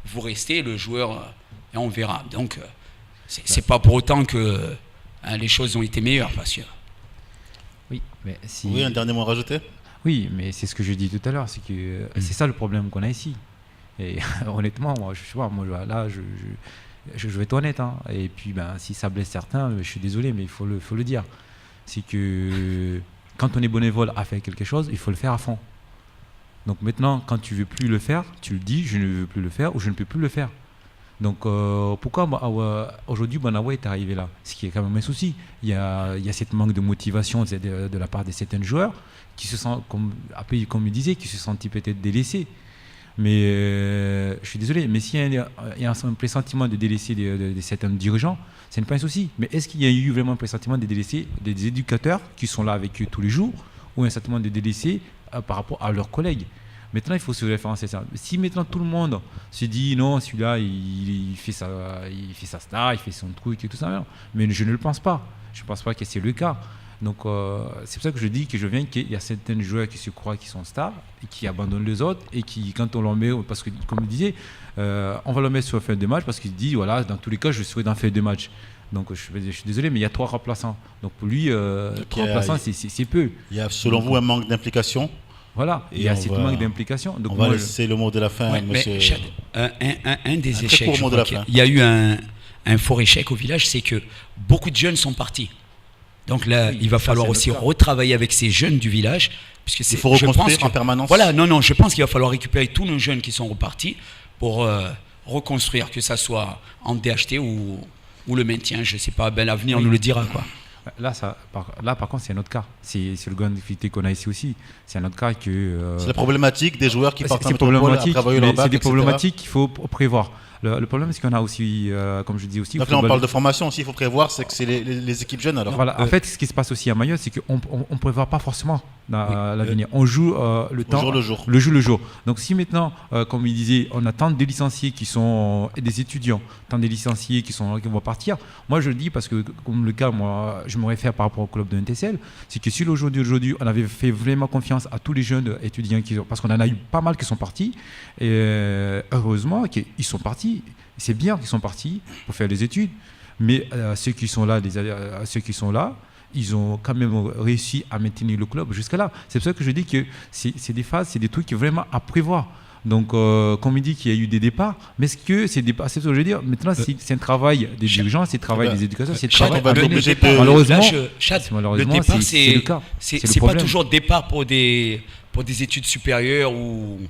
[SPEAKER 4] vous restez, le joueur, et on verra. Donc, c'est pas pour autant que les choses ont été meilleures, parce que...
[SPEAKER 3] Oui, mais si...
[SPEAKER 2] Oui, un dernier mot à rajouter ?
[SPEAKER 3] Oui, mais c'est ce que je dis tout à l'heure, c'est que c'est ça le problème qu'on a ici. Et honnêtement, moi, je vais être honnête, hein. Et puis si ça blesse certains, je suis désolé, mais il faut le dire. C'est que quand on est bénévole à faire quelque chose, il faut le faire à fond. Donc maintenant, quand tu ne veux plus le faire, tu le dis, je ne veux plus le faire ou je ne peux plus le faire. Donc pourquoi aujourd'hui Banawa est arrivé là? Ce qui est quand même un souci. Il y a cette manque de motivation de la part de certains joueurs qui se sentent, comme il disait, qui se sentent peut-être délaissés. Mais je suis désolé, mais s'il y a un pressentiment de délaisser de certains dirigeants, ce n'est pas un souci. Mais est-ce qu'il y a eu vraiment un pressentiment de délaisser des éducateurs qui sont là avec eux tous les jours, ou un sentiment de délaisser par rapport à leurs collègues? Maintenant, il faut se référencer à ça. Si maintenant tout le monde se dit non, celui-là, il fait sa star, il fait son truc et tout ça, mais je ne le pense pas. Je ne pense pas que c'est le cas. Donc, c'est pour ça que je dis qu'il y a certains joueurs qui se croient qu'ils sont stars et qui abandonnent les autres et qui, quand on leur met, parce que comme je disais, on va le mettre sur la fin de match parce qu'il dit voilà, dans tous les cas, je serai dans la fin de match. Donc, je suis désolé, mais il y a 3 remplaçants. Donc, pour lui, 3 remplaçants, c'est peu. Il
[SPEAKER 2] y a, selon vous, un manque d'implication.
[SPEAKER 3] Voilà, il y a cette manque d'implication. Donc
[SPEAKER 2] on va laisser le mot de la fin, monsieur.
[SPEAKER 4] Un des échecs, il y a eu un fort échec au village, c'est que beaucoup de jeunes sont partis. Donc là, il va falloir aussi retravailler avec ces jeunes du village. Puisque
[SPEAKER 2] il faut reconstruire en permanence.
[SPEAKER 4] Voilà, non, je pense qu'il va falloir récupérer tous nos jeunes qui sont repartis pour reconstruire, que ça soit en DHT ou ou le maintien, je ne sais pas, l'avenir nous le dira, quoi.
[SPEAKER 3] Là, par contre, c'est un autre cas. C'est le grand difficulté qu'on a ici aussi. C'est un autre cas que...
[SPEAKER 2] c'est la problématique des joueurs qui partent en métropole à travailler leur bac,
[SPEAKER 3] c'est des
[SPEAKER 2] etc.
[SPEAKER 3] problématiques qu'il faut prévoir. Le problème, c'est qu'on a aussi, comme je dis aussi...
[SPEAKER 2] Donc là, on parle de formation aussi, il faut prévoir, c'est que c'est les équipes jeunes alors.
[SPEAKER 3] Voilà. En fait, ce qui se passe aussi à Mayotte, c'est qu'on ne prévoit pas forcément l'avenir. On joue le jour. Donc si maintenant, comme il disait, on a tant de licenciés qui sont des étudiants, tant de licenciés qui vont partir, moi je le dis parce que, comme le cas, moi, je me réfère par rapport au club de NTCL, c'est que si aujourd'hui, on avait fait vraiment confiance à tous les jeunes étudiants, parce qu'on en a eu pas mal qui sont partis, et heureusement qu'ils sont partis. C'est bien qu'ils sont partis pour faire des études, mais ceux qui sont là, ils ont quand même réussi à maintenir le club jusqu'à là. C'est pour ça que je dis que c'est des phases, c'est des trucs vraiment à prévoir. Donc, comme il dit qu'il y a eu des départs, mais est-ce que ces départs, c'est ce que je veux dire, maintenant c'est un travail des dirigeants, c'est un travail des éducateurs, c'est un travail malheureusement, c'est le cas.
[SPEAKER 4] C'est pas toujours départ pour des études supérieures ou...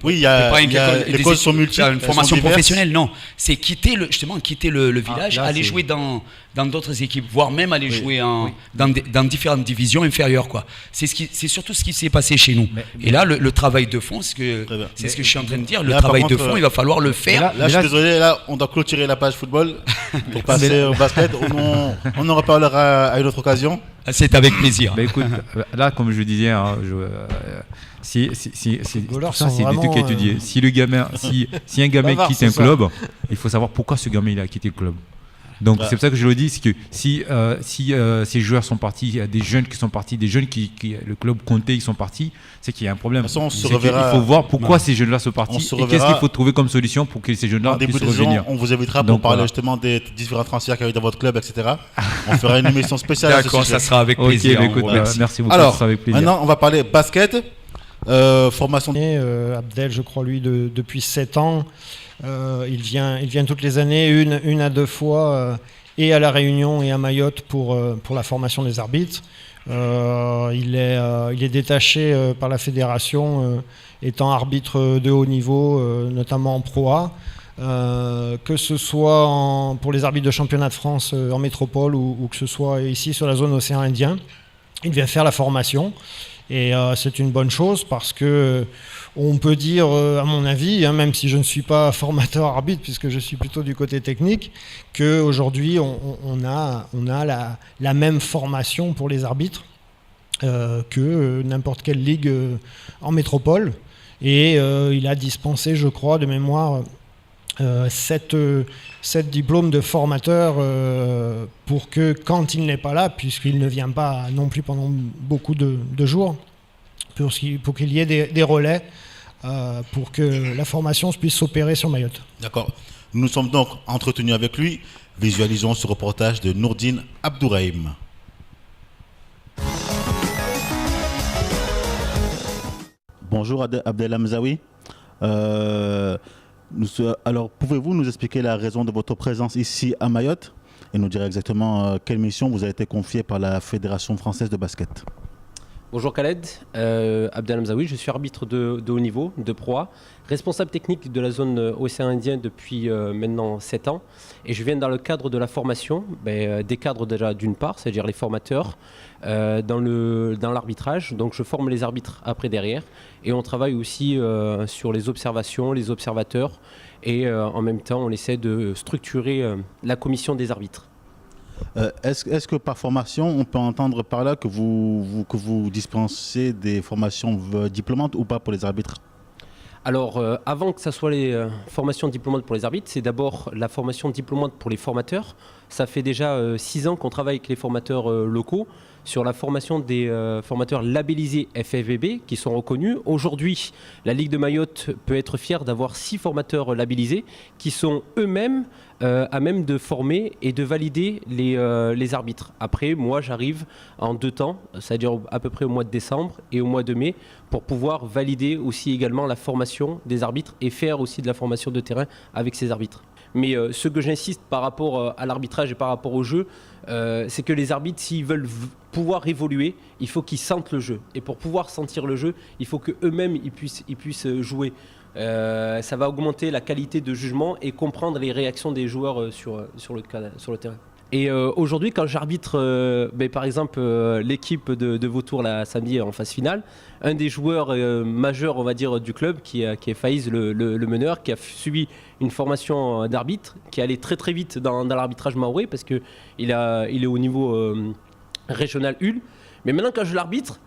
[SPEAKER 2] oui, il y a les causes sont multiples.
[SPEAKER 4] Une formation professionnelle, non. C'est quitter le village, aller jouer dans d'autres équipes, voire même aller jouer dans différentes divisions inférieures, quoi. C'est surtout ce qui s'est passé chez nous. Et là, le travail de fond, c'est ce que je suis en train de dire. Le travail de fond, il va falloir le faire.
[SPEAKER 2] Là, je suis désolé, là, on doit clôturer la page football pour passer au basket. On en reparlera à une autre occasion.
[SPEAKER 4] C'est avec plaisir.
[SPEAKER 3] Écoute, là, comme je disais, c'est des trucs à étudier. Si un gamin quitte un club, il faut savoir pourquoi ce gamin il a quitté le club. Donc c'est pour ça que je le dis, c'est que si ces joueurs sont partis, il y a des jeunes qui sont partis, des jeunes qui le club comptait, ils sont partis, c'est qu'il y a un problème.
[SPEAKER 2] De toute façon,
[SPEAKER 3] il faut voir pourquoi ces jeunes-là sont partis et qu'est-ce qu'il faut trouver comme solution pour que ces jeunes-là puissent revenir.
[SPEAKER 2] On vous invitera pour parler justement des différents transferts qu'il y a eu dans votre club, etc. On fera une émission spéciale.
[SPEAKER 4] D'accord, ça sera avec plaisir.
[SPEAKER 3] Merci beaucoup.
[SPEAKER 2] Alors, maintenant, on va parler basket. Formation.
[SPEAKER 5] Abdel, je crois, lui, depuis 7 ans. Il vient toutes les années, une à deux fois, et à La Réunion et à Mayotte pour la formation des arbitres. Il est détaché par la fédération, étant arbitre de haut niveau, notamment en Pro A. Que ce soit pour les arbitres de championnat de France en métropole ou que ce soit ici sur la zone océan Indien. Il vient faire la formation. Et c'est une bonne chose parce que on peut dire, à mon avis, même si je ne suis pas formateur arbitre puisque je suis plutôt du côté technique, qu'aujourd'hui on a la même formation pour les arbitres que n'importe quelle ligue en métropole. Et il a dispensé, je crois, de mémoire, 7 diplômes de formateur pour que quand il n'est pas là, puisqu'il ne vient pas non plus pendant beaucoup de jours, pour qu'il y ait des relais pour que la formation puisse s'opérer sur Mayotte.
[SPEAKER 2] D'accord. Nous sommes donc entretenus avec lui. Visualisons ce reportage de Nourdine Abdourahim. Bonjour Abdel Hamzaoui. Alors, pouvez-vous nous expliquer la raison de votre présence ici à Mayotte et nous dire exactement quelle mission vous a été confiée par la Fédération française de basket?
[SPEAKER 17] Bonjour Khaled, Abdel Hamzaoui, je suis arbitre de haut niveau, de Pro A, responsable technique de la zone océan Indien depuis maintenant 7 ans. Et je viens dans le cadre de la formation, des cadres déjà d'une part, c'est-à-dire les formateurs, dans l'arbitrage. Donc je forme les arbitres après derrière. Et on travaille aussi sur les observations, les observateurs. Et en même temps, on essaie de structurer la commission des arbitres.
[SPEAKER 2] Est-ce que par formation, on peut entendre par là que vous dispensez des formations diplômantes ou pas pour les arbitres?
[SPEAKER 17] Alors, avant que ce soit les formations diplômantes pour les arbitres, c'est d'abord la formation diplômante pour les formateurs. Ça fait déjà 6 ans qu'on travaille avec les formateurs locaux sur la formation des formateurs labellisés FFVB qui sont reconnus. Aujourd'hui, la Ligue de Mayotte peut être fière d'avoir 6 formateurs labellisés qui sont eux-mêmes à même de former et de valider les arbitres. Après, moi, j'arrive en 2 temps, c'est-à-dire à peu près au mois de décembre et au mois de mai, pour pouvoir valider aussi également la formation des arbitres et faire aussi de la formation de terrain avec ces arbitres. Mais ce que j'insiste par rapport à l'arbitrage et par rapport au jeu, c'est que les arbitres, s'ils veulent pouvoir évoluer, il faut qu'ils sentent le jeu. Et pour pouvoir sentir le jeu, il faut qu'eux-mêmes ils puissent jouer Ça va augmenter la qualité de jugement et comprendre les réactions des joueurs sur le terrain. Et aujourd'hui, quand j'arbitre, par exemple, l'équipe de Vautour là, samedi en phase finale, un des joueurs majeurs, on va dire, du club, qui est Faïz, le meneur, qui a subi une formation d'arbitre, qui allait très très vite dans l'arbitrage maorais, parce qu'il est au niveau régional UL. Mais maintenant, quand je l'arbitre,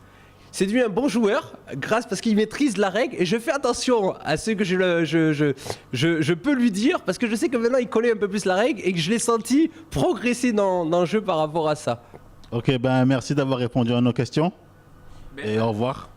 [SPEAKER 17] c'est devenu un bon joueur, parce qu'il maîtrise la règle, et je fais attention à ce que je peux lui dire, parce que je sais que maintenant il connaît un peu plus la règle, et que je l'ai senti progresser dans le jeu par rapport à ça.
[SPEAKER 2] Ok, merci d'avoir répondu à nos questions, et au revoir.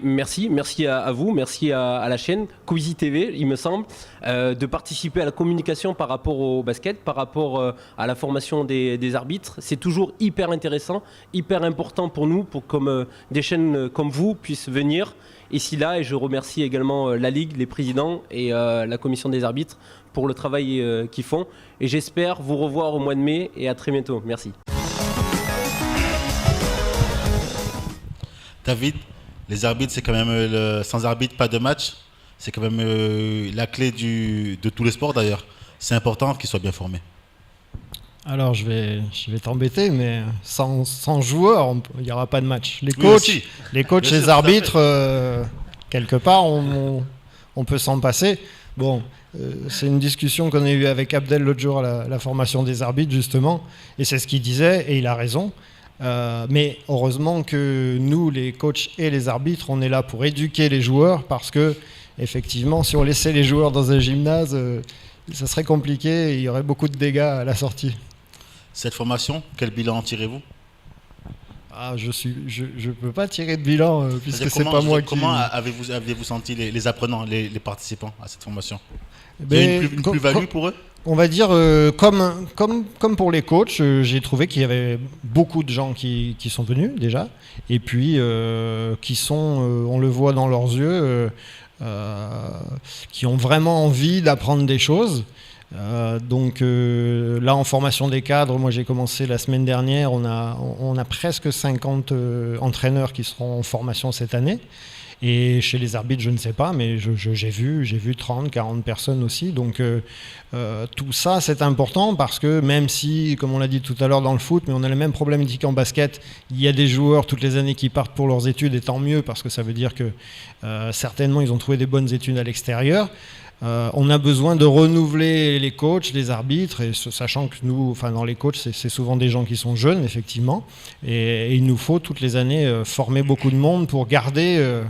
[SPEAKER 17] Merci à vous, merci à la chaîne Quizy TV, il me semble, de participer à la communication par rapport au basket, par rapport à la formation des arbitres. C'est toujours hyper intéressant, hyper important pour nous, pour que des chaînes comme vous puissent venir ici là. Et je remercie également la Ligue, les présidents et la commission des arbitres pour le travail qu'ils font. Et j'espère vous revoir au mois de mai et à très bientôt. Merci.
[SPEAKER 2] David, les arbitres, c'est quand même sans arbitre, pas de match. C'est quand même la clé de tous les sports d'ailleurs. C'est important qu'ils soient bien formés.
[SPEAKER 5] Alors je vais t'embêter, mais sans joueurs, il n'y aura pas de match. Les coachs, les arbitres, quelque part, on peut s'en passer. Bon, c'est une discussion qu'on a eue avec Abdel l'autre jour à la formation des arbitres, justement, et c'est ce qu'il disait, et il a raison. Mais heureusement que nous, les coachs et les arbitres, on est là pour éduquer les joueurs, parce que effectivement, si on laissait les joueurs dans un gymnase, ça serait compliqué et il y aurait beaucoup de dégâts à la sortie.
[SPEAKER 2] Cette formation, quel bilan en tirez-vous ?
[SPEAKER 5] Je peux pas tirer de bilan puisque c'est pas moi qui...
[SPEAKER 2] Comment avez-vous senti les apprenants, les participants à cette formation ? Il y a une plus-value pour eux ?
[SPEAKER 5] On va dire, comme pour les coachs, j'ai trouvé qu'il y avait beaucoup de gens qui sont venus déjà, et puis qui sont, on le voit dans leurs yeux, qui ont vraiment envie d'apprendre des choses. Donc là, en formation des cadres, moi j'ai commencé la semaine dernière, on a presque 50 entraîneurs qui seront en formation cette année. Et chez les arbitres, je ne sais pas, mais j'ai vu 30, 40 personnes aussi. Donc tout ça, c'est important parce que même si, comme on l'a dit tout à l'heure dans le foot, mais on a le même problématique en basket, il y a des joueurs toutes les années qui partent pour leurs études, et tant mieux parce que ça veut dire que certainement ils ont trouvé des bonnes études à l'extérieur. On a besoin de renouveler les coachs, les arbitres, et sachant que nous, enfin dans les coachs, c'est souvent des gens qui sont jeunes, effectivement, et il nous faut toutes les années former beaucoup de monde pour garder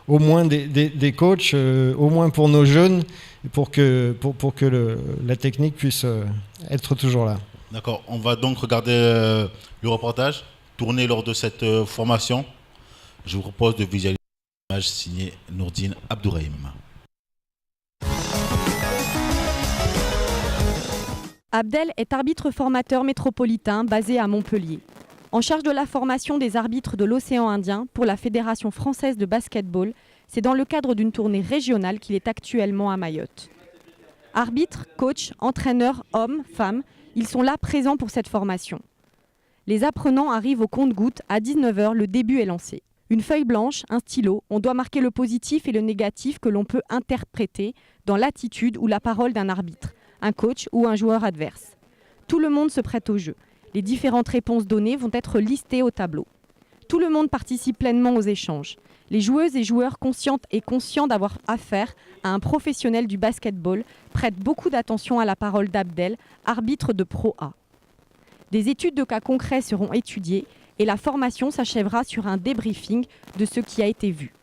[SPEAKER 5] au moins des coachs, au moins pour nos jeunes, pour que la technique puisse être toujours là.
[SPEAKER 2] D'accord, on va donc regarder le reportage tourné lors de cette formation. Je vous propose de visualiser l'image signée Nourdine Abdourahim.
[SPEAKER 18] Abdel est arbitre formateur métropolitain basé à Montpellier. En charge de la formation des arbitres de l'océan Indien pour la Fédération française de basketball, c'est dans le cadre d'une tournée régionale qu'il est actuellement à Mayotte. Arbitres, coachs, entraîneurs, hommes, femmes, ils sont là présents pour cette formation. Les apprenants arrivent au compte-gouttes, à 19h, le début est lancé. Une feuille blanche, un stylo, on doit marquer le positif et le négatif que l'on peut interpréter dans l'attitude ou la parole d'un arbitre, un coach ou un joueur adverse. Tout le monde se prête au jeu. Les différentes réponses données vont être listées au tableau. Tout le monde participe pleinement aux échanges. Les joueuses et joueurs conscientes et conscients d'avoir affaire à un professionnel du basketball prêtent beaucoup d'attention à la parole d'Abdel, arbitre de Pro A. Des études de cas concrets seront étudiées et la formation s'achèvera sur un débriefing de ce qui a été vu.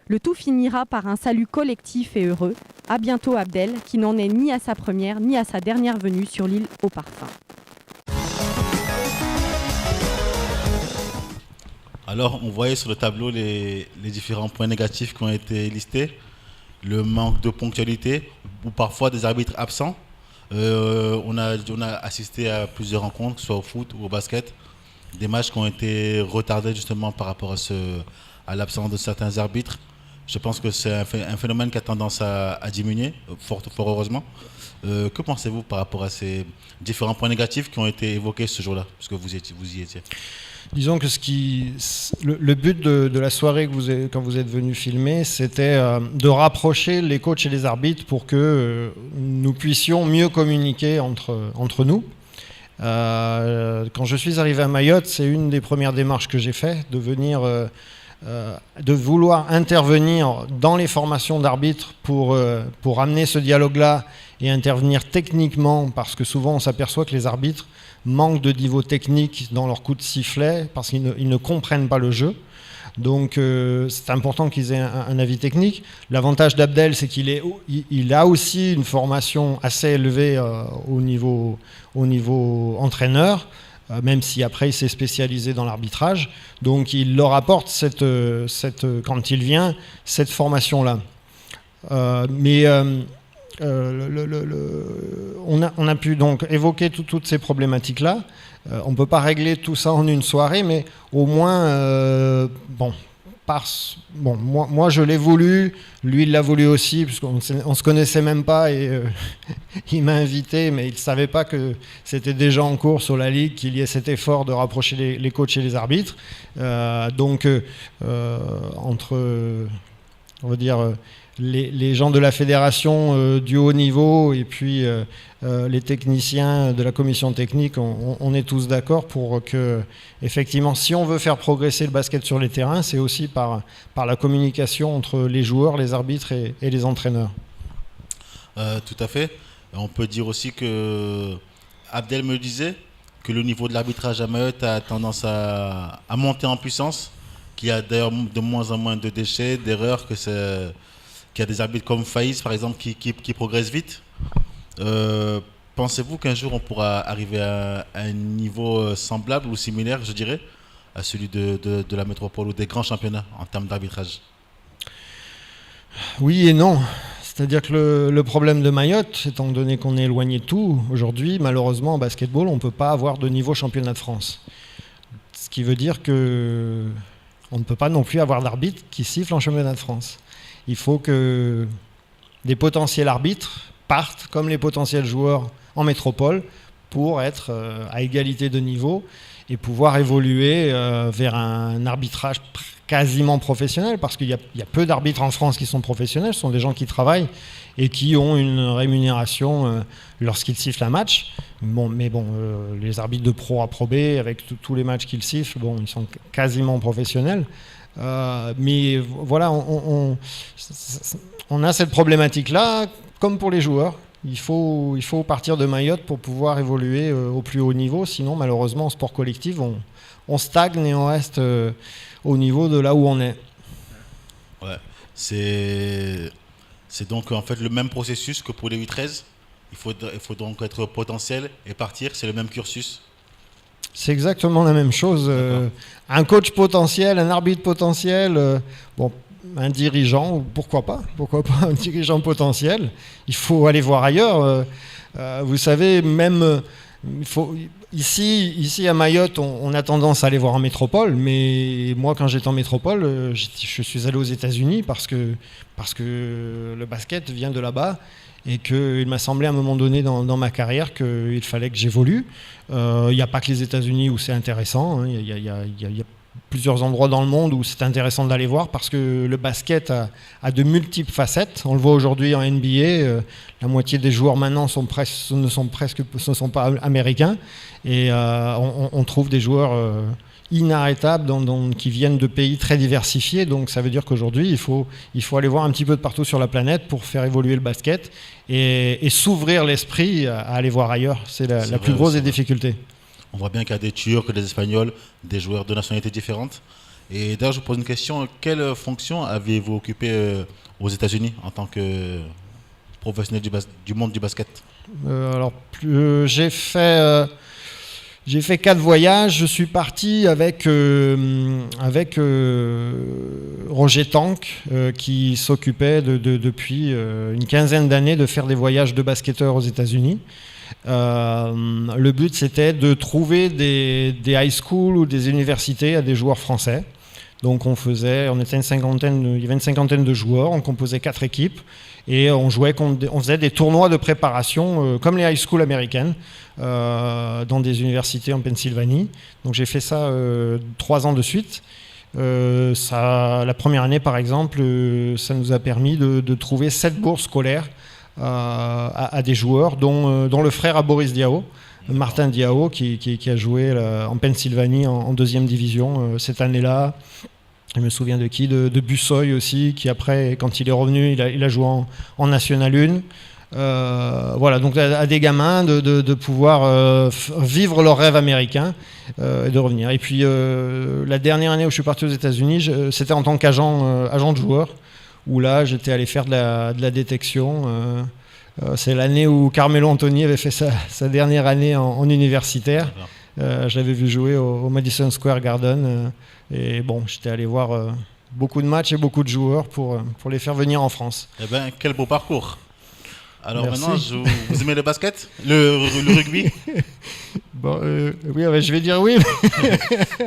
[SPEAKER 18] Le tout finira par un salut collectif et heureux. À bientôt Abdel, qui n'en est ni à sa première ni à sa dernière venue sur l'île au parfum.
[SPEAKER 2] Alors, on voyait sur le tableau les différents points négatifs qui ont été listés. Le manque de ponctualité, ou parfois des arbitres absents. On a assisté à plusieurs rencontres, que ce soit au foot ou au basket. Des matchs qui ont été retardés justement par rapport à l'absence de certains arbitres. Je pense que c'est un phénomène qui a tendance à diminuer, fort heureusement. Que pensez-vous par rapport à ces différents points négatifs qui ont été évoqués ce jour-là, puisque vous y étiez?
[SPEAKER 5] Disons que le but de la soirée quand vous êtes venu filmer, c'était de rapprocher les coachs et les arbitres pour que nous puissions mieux communiquer entre nous. Quand je suis arrivé à Mayotte, c'est une des premières démarches que j'ai fait, de vouloir intervenir dans les formations d'arbitres pour amener ce dialogue-là et intervenir techniquement, parce que souvent on s'aperçoit que les arbitres manquent de niveau technique dans leur coup de sifflet parce qu'ils ne comprennent pas le jeu. Donc c'est important qu'ils aient un avis technique. L'avantage d'Abdel, c'est qu'il a aussi une formation assez élevée au niveau entraîneur, même si après il s'est spécialisé dans l'arbitrage. Donc il leur apporte quand il vient, cette formation-là. On a pu donc évoquer toutes ces problématiques-là. On ne peut pas régler tout ça en une soirée, mais au moins, moi je l'ai voulu, lui il l'a voulu aussi, puisqu'on ne se connaissait même pas et il m'a invité, mais il ne savait pas que c'était déjà en cours sur la Ligue, qu'il y ait cet effort de rapprocher les coachs et les arbitres. Entre, on va dire, les gens de la fédération du haut niveau et puis les techniciens de la commission technique, on est tous d'accord pour que, effectivement, si on veut faire progresser le basket sur les terrains, c'est aussi par la communication entre les joueurs, les arbitres et les entraîneurs.
[SPEAKER 2] Tout à fait. On peut dire aussi que Abdel me disait que le niveau de l'arbitrage à Mayotte a tendance à monter en puissance, qu'il y a d'ailleurs de moins en moins de déchets, d'erreurs, qu'il y a des arbitres comme Faïs, par exemple, qui progressent vite. Pensez-vous qu'un jour on pourra arriver à un niveau semblable ou similaire, je dirais, à celui de la métropole ou des grands championnats en termes d'arbitrage?
[SPEAKER 5] Oui et non. C'est-à-dire que le problème de Mayotte, étant donné qu'on est éloigné de tout, aujourd'hui, malheureusement, en basketball, on ne peut pas avoir de niveau championnat de France. Ce qui veut dire qu'on ne peut pas non plus avoir d'arbitre qui siffle en championnat de France. Il faut que des potentiels arbitres partent comme les potentiels joueurs en métropole pour être à égalité de niveau et pouvoir évoluer vers un arbitrage quasiment professionnel, parce qu'il y a peu d'arbitres en France qui sont professionnels. Ce sont des gens qui travaillent et qui ont une rémunération lorsqu'ils sifflent un match. Les arbitres de Pro A, Pro B, avec tous les matchs qu'ils sifflent, ils sont quasiment professionnels. Mais voilà, on a cette problématique-là, comme pour les joueurs. Il faut partir de Mayotte pour pouvoir évoluer au plus haut niveau. Sinon, malheureusement, en sport collectif, on stagne et on reste au niveau de là où on est.
[SPEAKER 2] Ouais, c'est donc en fait le même processus que pour les U13. Il faut donc être potentiel et partir, c'est le même cursus.
[SPEAKER 5] C'est exactement la même chose. Un coach potentiel, un arbitre potentiel, un dirigeant, pourquoi pas un dirigeant potentiel. Il faut aller voir ailleurs. Vous savez, même ici à Mayotte, on a tendance à aller voir en métropole, mais moi quand j'étais en métropole, je suis allé aux États-Unis parce que le basket vient de là-bas. Et qu'il m'a semblé à un moment donné dans ma carrière qu'il fallait que j'évolue. Il n'y a pas que les États-Unis où c'est intéressant. Il y a plusieurs endroits dans le monde où c'est intéressant d'aller voir, parce que le basket a de multiples facettes. On le voit aujourd'hui en NBA. La moitié des joueurs maintenant ne sont pas américains. Et on trouve des joueurs inarrêtables qui viennent de pays très diversifiés. Donc ça veut dire qu'aujourd'hui, il faut aller voir un petit peu de partout sur la planète pour faire évoluer le basket et s'ouvrir l'esprit à aller voir ailleurs. C'est la plus grosse des difficultés.
[SPEAKER 2] On voit bien qu'il y a des Turcs, des Espagnols, des joueurs de nationalités différentes. Et d'ailleurs, je vous pose une question. Quelle fonction avez-vous occupé aux États-Unis en tant que professionnel du monde du basket? J'ai fait 4 voyages. Je suis parti avec Roger Tank, qui s'occupait depuis une quinzaine d'années de faire des voyages de basketteurs aux États-Unis. Le but, c'était de trouver des high schools ou des universités à des joueurs français.
[SPEAKER 5] Donc il y avait une cinquantaine de joueurs, on composait 4 équipes et on faisait des tournois de préparation comme les high school américaines dans des universités en Pennsylvanie. Donc j'ai fait ça 3 ans de suite. La première année par exemple, ça nous a permis de trouver 7 bourses scolaires à des joueurs dont le frère à Boris Diaw, Martin Diaw, qui a joué en Pennsylvanie en 2e division cette année-là. Je me souviens de qui, de Bussoy aussi, qui après, quand il est revenu, il a joué en National 1. Voilà, donc à des gamins de pouvoir vivre leur rêve américain et de revenir. Et puis la dernière année où je suis parti aux États-Unis, c'était en tant qu'agent de joueur, où là j'étais allé faire de la détection. C'est l'année où Carmelo Anthony avait fait sa dernière année en universitaire. Je l'avais vu jouer au Madison Square Garden. Et bon, j'étais allé voir beaucoup de matchs et beaucoup de joueurs pour les faire venir en France.
[SPEAKER 2] Eh bien, quel beau parcours. Alors
[SPEAKER 5] Merci.
[SPEAKER 2] maintenant, vous aimez le basket, le rugby?
[SPEAKER 5] Bon, oui, je vais dire oui.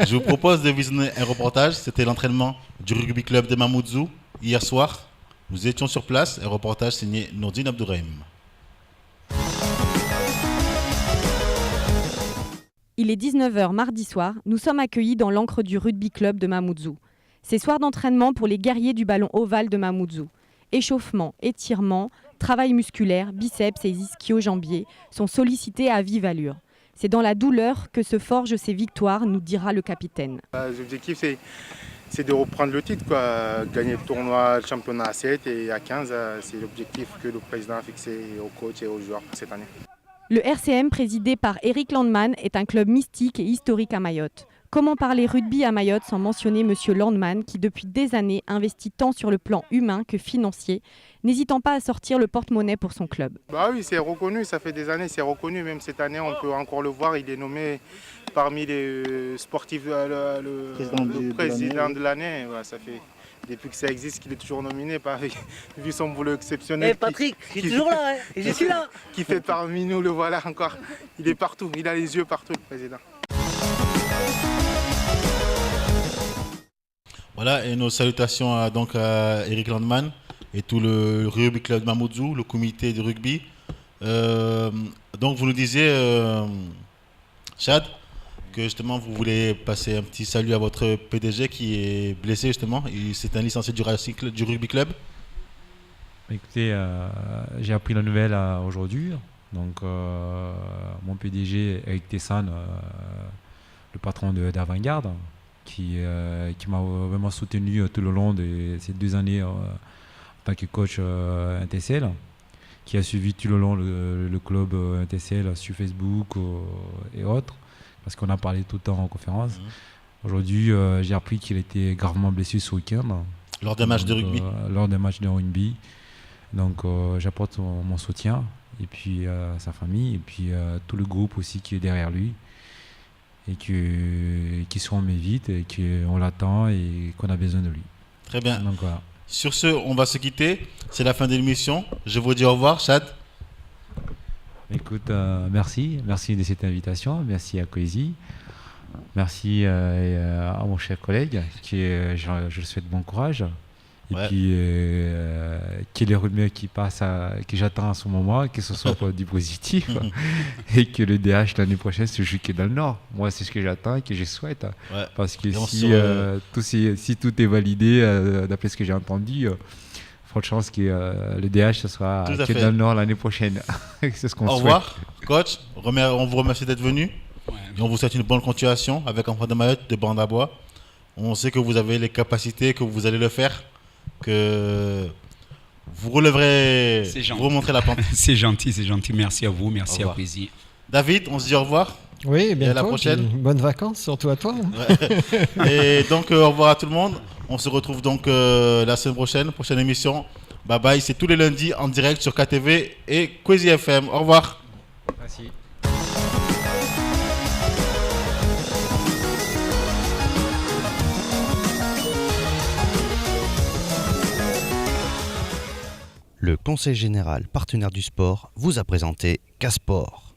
[SPEAKER 2] Je vous propose de visionner un reportage. C'était l'entraînement du rugby club de Mamoudzou hier soir. Nous étions sur place. Un reportage signé Nourdine Abdourahim.
[SPEAKER 18] Il est 19h mardi soir, nous sommes accueillis dans l'ancre du rugby club de Mamoudzou. C'est soir d'entraînement pour les guerriers du ballon ovale de Mamoudzou. Échauffement, étirement, travail musculaire, biceps et ischio-jambiers sont sollicités à vive allure. C'est dans la douleur que se forgent ces victoires, nous dira le capitaine.
[SPEAKER 19] L'objectif c'est de reprendre le titre, quoi. Gagner le tournoi, le championnat à 7 et à 15, c'est l'objectif que le président a fixé aux coachs et aux joueurs pour cette année.
[SPEAKER 18] Le RCM, présidé par Eric Landman, est un club mystique et historique à Mayotte. Comment parler rugby à Mayotte sans mentionner M. Landman, qui depuis des années investit tant sur le plan humain que financier, n'hésitant pas à sortir le porte-monnaie pour son club.
[SPEAKER 19] Bah oui, c'est reconnu, ça fait des années, c'est reconnu. Même cette année, on peut encore le voir, il est nommé parmi les sportifs, le président de l'année. Ouais, ça fait... Depuis que ça existe, qu'il est toujours nominé, vu son boulot exceptionnel.
[SPEAKER 20] Patrick, il est toujours là, et je suis là.
[SPEAKER 19] Qui fait parmi nous, le voilà encore. Il est partout, il a les yeux partout, le président.
[SPEAKER 2] Voilà, et nos salutations à Eric Landman et tout le rugby club de Mamoudzou, le comité de rugby. Donc vous nous disiez, Chad, que justement vous voulez passer un petit salut à votre PDG qui est blessé justement. C'est un licencié du rugby club.
[SPEAKER 3] Écoutez, j'ai appris la nouvelle aujourd'hui. Donc mon PDG Eric Tessan, le patron d'Avant-Garde, qui m'a vraiment soutenu tout le long de ces 2 années en tant que coach NTCL, qui a suivi tout le long le club NTCL sur Facebook et autres, parce qu'on a parlé tout le temps en conférence. Aujourd'hui, j'ai appris qu'il était gravement blessé ce week-end.
[SPEAKER 2] Lors d'un match de rugby.
[SPEAKER 3] Lors d'un match de rugby. Donc j'apporte mon soutien, et puis sa famille, et puis tout le groupe aussi qui est derrière lui, et qui se remet vite, et qu'on l'attend, et qu'on a besoin de lui.
[SPEAKER 2] Très bien.
[SPEAKER 3] Donc, voilà.
[SPEAKER 2] Sur ce, on va se quitter. C'est la fin de l'émission. Je vous dis au revoir, Chad.
[SPEAKER 3] Écoute, merci de cette invitation, merci à Coésie, merci à mon cher collègue, je lui souhaite bon courage, et puis qu'il y ait les rumeurs qui passent, que j'attends à ce moment, que ce soit du positif, et que le DH l'année prochaine se joue que dans le Nord. Moi, c'est ce que j'attends et que je souhaite, parce que si tout est validé, d'après ce que j'ai entendu, forte chance que le DH ce sera que dans le Nord l'année prochaine. C'est ce qu'on souhaite. Au
[SPEAKER 2] revoir, coach. On vous remercie d'être venu. Et on vous souhaite une bonne continuation avec Enfants de Mayotte de Bande à Bois. On sait que vous avez les capacités, que vous allez le faire, que vous relèverez, vous remonterez la pente.
[SPEAKER 4] C'est gentil. Merci à vous, merci à Coésie.
[SPEAKER 2] David, on se dit au revoir.
[SPEAKER 5] Oui, bientôt.
[SPEAKER 2] Et à la prochaine.
[SPEAKER 5] Bonnes vacances, surtout à toi.
[SPEAKER 2] Et donc, au revoir à tout le monde. On se retrouve donc la semaine prochaine émission. Bye bye, c'est tous les lundis en direct sur KTV et Coésie FM. Au revoir.
[SPEAKER 3] Merci.
[SPEAKER 1] Le Conseil général partenaire du sport vous a présenté Casport.